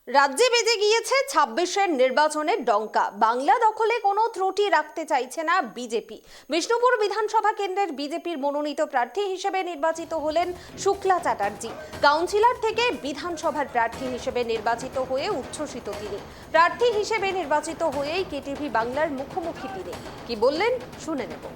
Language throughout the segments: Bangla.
রাজ্যে বেজে গিয়েছে ২৬-এর নির্বাচনের ডঙ্কা। বাংলা দখলে কোনো ত্রুটি রাখতে চাইছে না বিজেপি। বিষ্ণুপুর বিধানসভা কেন্দ্রের বিজেপির মনোনীত প্রার্থী হিসেবে নির্বাচিত হলেন শুক্লা চ্যাটার্জি। কাউন্সিলর থেকে বিধানসভার প্রার্থী হিসেবে নির্বাচিত হয়ে উচ্ছ্বসিত তিনি। প্রার্থী হিসেবে নির্বাচিত হয়েই কেটিভি বাংলার মুখোমুখি তিনি। কি বললেন শুনে নেব।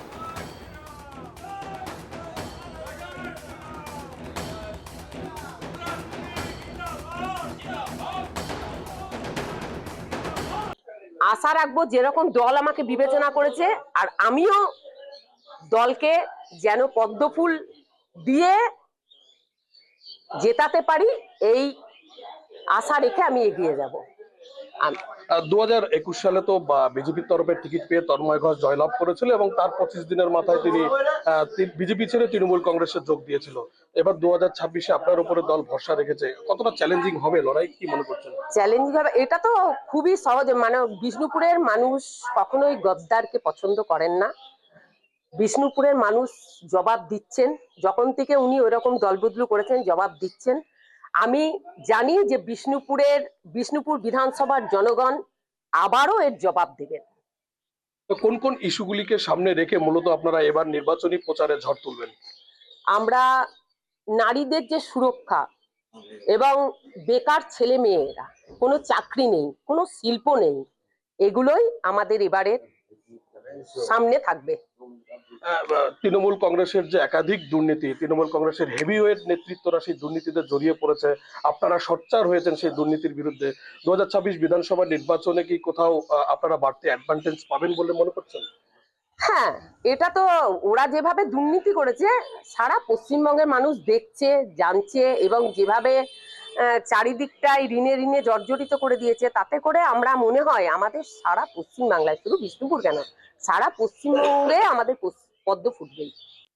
আশা রাখবো যেরকম দল আমাকে বিবেচনা করেছে আর আমিও দলকে যেন পদ্মফুল দিয়ে জেতাতে পারি এই আশা রেখে আমি এগিয়ে যাব। 2021 সালে তো বিজেপির তরফে টিকিট পেয়ে তন্ময় ঘোষ জয়লাভ করেছিল এবং তার 25 দিনের মাথায় তিনি বিজেপি ছেড়ে তৃণমূল কংগ্রেসে যোগ দিয়েছিল। এবার 2026-এ আপনার উপরে দল ভরসা রেখেছে, কতটা চ্যালেঞ্জিং হবে লড়াই, কি মনে করছেন? চ্যালেঞ্জিং হবে, এটা তো খুবই সহজ। মানে বিষ্ণুপুরের মানুষ কখনোই গদ্দারকে পছন্দ করেন না। বিষ্ণুপুরের মানুষ জবাব দিচ্ছেন, যখন থেকে উনি ওইরকম দলবদলু করেছেন জবাব দিচ্ছেন। আমি জানি যে বিষ্ণুপুর বিধানসভার জনগণ আবারও এর জবাব দেবেন। তো কোন কোন ইস্যুগুলিকে সামনে রেখে মূলত আপনারা এবার নির্বাচনী প্রচারে ঝড় তুলবেন? আমরা নারীদের যে সুরক্ষা এবং বেকার ছেলে মেয়েরা, কোনো চাকরি নেই, কোনো শিল্প নেই, এগুলোই আমাদের এবারের সামনে থাকবে। তৃণমূল কংগ্রেসের যে একাধিক দুর্নীতি, তৃণমূল কংগ্রেসের হেভিওয়েট নেতৃত্বরা সেই দুর্নীতিতে জড়িয়ে পড়েছে, আপনারা সোচ্চার হয়েছেন সেই দুর্নীতির বিরুদ্ধে। 2026 বিধানসভা নির্বাচনে কি কোথাও আপনারা বাড়তি অ্যাডভান্টেজ পাবেন বলে মনে করছেন? হ্যাঁ, এটা তো ওরা যেভাবে দুর্নীতি করেছে সারা পশ্চিমবঙ্গের মানুষ দেখছে, জানছে, এবং যেভাবে চারিদিকটাই ঋণে ঋণে জর্জরিত করে দিয়েছে, তাতে করে আমরা মনে হয় আমাদের সারা পশ্চিমবাংলায়, শুধু বিষ্ণুপুর কেন, সারা পশ্চিমবঙ্গে আমাদের পদ্ম ফুটবেই।